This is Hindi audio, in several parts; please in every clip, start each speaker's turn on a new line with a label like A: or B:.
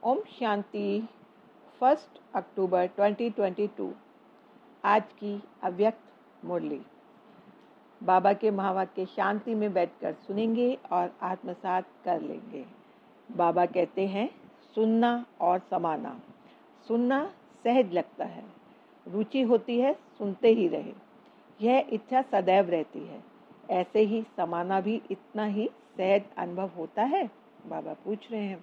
A: ओम शांति। 1 अक्टूबर 2022 आज की अव्यक्त मुरली। बाबा के महावाक्य शांति में बैठकर सुनेंगे और आत्मसात कर लेंगे। बाबा कहते हैं, सुनना और समाना। सुनना सहज लगता है, रुचि होती है, सुनते ही रहे, यह इच्छा सदैव रहती है। ऐसे ही समाना भी इतना ही सहज अनुभव होता है। बाबा पूछ रहे हैं,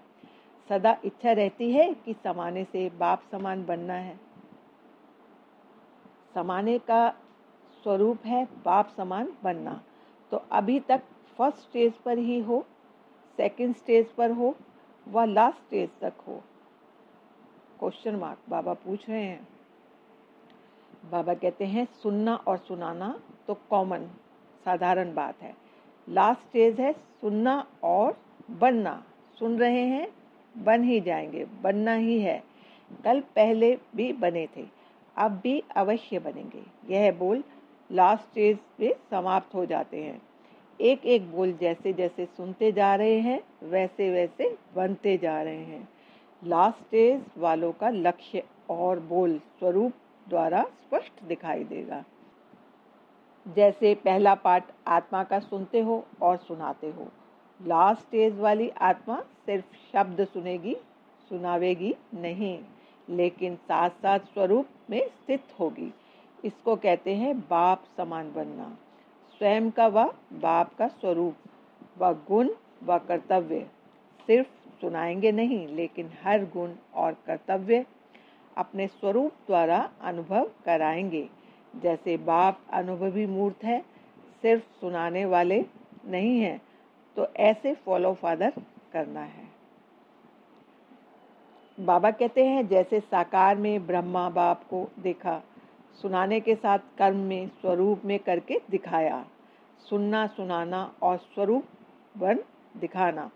A: सदा इच्छा रहती है कि समाने से बाप समान बनना है। समाने का स्वरूप है बाप समान बनना। तो अभी तक फर्स्ट स्टेज पर ही हो, सेकंड स्टेज पर हो व लास्ट स्टेज तक हो? क्वेश्चन मार्क बाबा पूछ रहे हैं। बाबा कहते हैं, सुनना और सुनाना तो कॉमन साधारण बात है। लास्ट स्टेज है सुनना और बनना। सुन रहे हैं, बन ही जाएंगे, बनना ही है। कल पहले भी बने थे, अब भी अवश्य बनेंगे। यह बोल लास्ट स्टेज पे समाप्त हो जाते हैं। एक एक बोल जैसे जैसे सुनते जा रहे हैं वैसे वैसे बनते जा रहे हैं। लास्ट स्टेज वालों का लक्ष्य और बोल स्वरूप द्वारा स्पष्ट दिखाई देगा। जैसे पहला पाठ आत्मा का सुनते हो और सुनाते हो, लास्ट स्टेज वाली आत्मा सिर्फ शब्द सुनेगी, सुनावेगी नहीं, लेकिन साथ साथ स्वरूप में स्थित होगी। इसको कहते हैं बाप समान बनना। स्वयं का व बाप का स्वरूप व गुण व कर्तव्य सिर्फ सुनाएंगे नहीं, लेकिन हर गुण और कर्तव्य अपने स्वरूप द्वारा अनुभव कराएंगे। जैसे बाप अनुभवी मूर्त है, सिर्फ सुनाने वाले नहीं है, तो ऐसे फॉलो फादर करना है। बाबा कहते हैं, जैसे साकार में ब्रह्मा बाप को देखा, सुनाने के साथ कर्म में स्वरूप में करके दिखाया। सुनना, सुनाना और स्वरूप बन दिखाना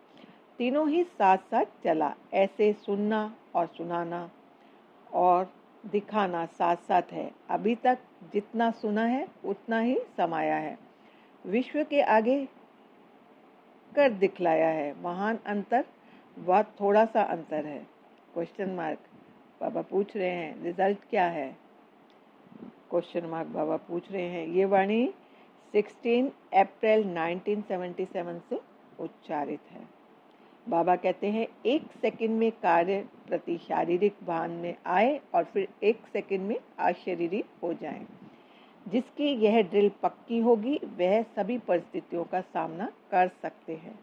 A: तीनों ही साथ साथ चला। ऐसे सुनना और सुनाना और दिखाना साथ साथ है। अभी तक जितना सुना है उतना ही समाया है, विश्व के आगे कर दिखलाया है। महान अंतर व थोड़ा सा अंतर है? क्वेश्चन मार्क बाबा पूछ रहे हैं। रिजल्ट क्या है? क्वेश्चन मार्क बाबा पूछ रहे हैं। ये वाणी 16 अप्रैल 1977 से उच्चारित है। बाबा कहते हैं, एक सेकंड में कार्य प्रति शारीरिक भान में आए और फिर एक सेकंड में अशरीरी हो जाएं। जिसकी यह ड्रिल पक्की होगी वह सभी परिस्थितियों का सामना कर सकते हैं।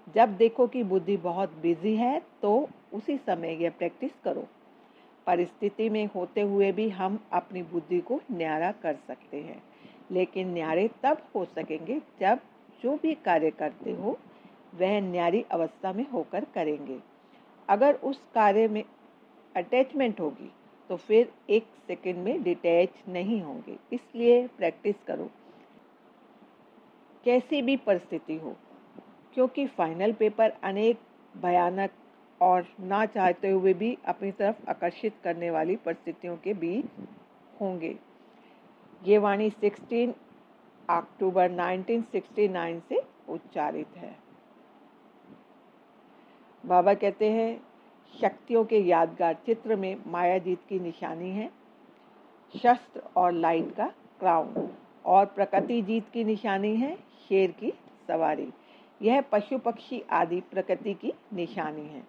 A: जब देखो कि बुद्धि बहुत बिजी है तो उसी समय यह प्रैक्टिस करो। परिस्थिति में होते हुए भी हम अपनी बुद्धि को न्यारा कर सकते हैं, लेकिन न्यारे तब हो सकेंगे जब जो भी कार्य करते हो वह न्यारी अवस्था में होकर करेंगे। अगर उस कार्य में अटैचमेंट होगी तो फिर एक सेकंड में डिटैच नहीं होंगे। इसलिए प्रैक्टिस करो, कैसी भी परिस्थिति हो, क्योंकि फाइनल पेपर अनेक भयानक और ना चाहते हुए भी अपनी तरफ आकर्षित करने वाली परिस्थितियों के बीच होंगे। ये वाणी 16 अक्टूबर 1969 से उच्चारित है। बाबा कहते हैं, शक्तियों के यादगार चित्र में माया जीत की निशानी है, शस्त्र और लाइट का क्राउन, और प्रकृति जीत की निशानी है, शेर की सवारी। यह पशु पक्षी आदि प्रकृति की निशानी है।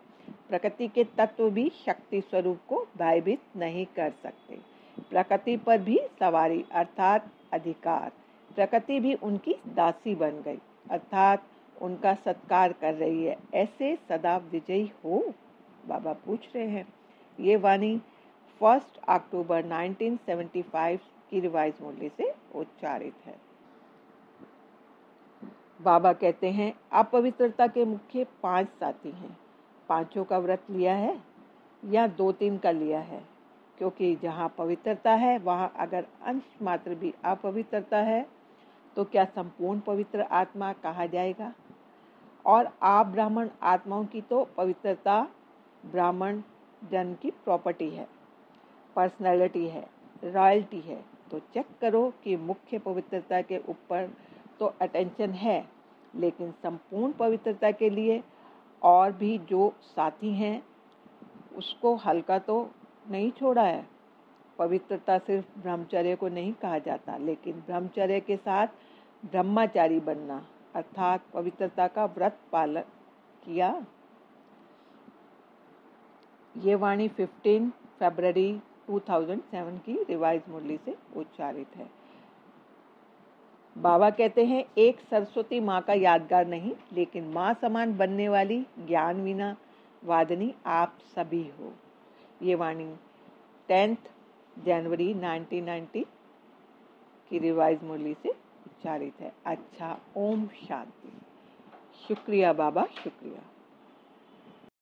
A: प्रकृति के तत्व भी शक्ति स्वरूप को भयभीत नहीं कर सकते। प्रकृति पर भी सवारी अर्थात अधिकार। प्रकृति भी उनकी दासी बन गई अर्थात उनका सत्कार कर रही है। ऐसे सदा विजयी हो? बाबा पूछ रहे हैं। ये वाणी 1 अक्टूबर 1975 की रिवाइज मुरली से उच्चारित है। बाबा कहते हैं, अपवित्रता के मुख्य 5 साथी हैं। 5 का व्रत लिया है या 2-3 का लिया है? क्योंकि जहाँ पवित्रता है वहाँ अगर अंश मात्र भी अपवित्रता है तो क्या संपूर्ण पवित्र आत्मा कहा जाएगा? और आप ब्राह्मण आत्माओं की तो पवित्रता ब्राह्मण जन की प्रॉपर्टी है, पर्सनैलिटी है, रॉयल्टी है। तो चेक करो कि मुख्य पवित्रता के ऊपर तो अटेंशन है, लेकिन संपूर्ण पवित्रता के लिए और भी जो साथी हैं उसको हल्का तो नहीं छोड़ा है। पवित्रता सिर्फ ब्रह्मचर्य को नहीं कहा जाता, लेकिन ब्रह्मचर्य के साथ ब्रह्मचारी बनना अर्थात पवित्रता का व्रत पालन किया। ये वाणी 15 फरवरी 2007 की रिवाइज मुरली से उच्चारित है। बाबा कहते हैं, एक सरस्वती माँ का यादगार नहीं, लेकिन माँ समान बनने वाली ज्ञान वीणा वादनी आप सभी हो। ये वाणी 10 जनवरी 1990 की रिवाइज मुरली से उच्चारित है। अच्छा, ओम शांति। शुक्रिया बाबा, शुक्रिया।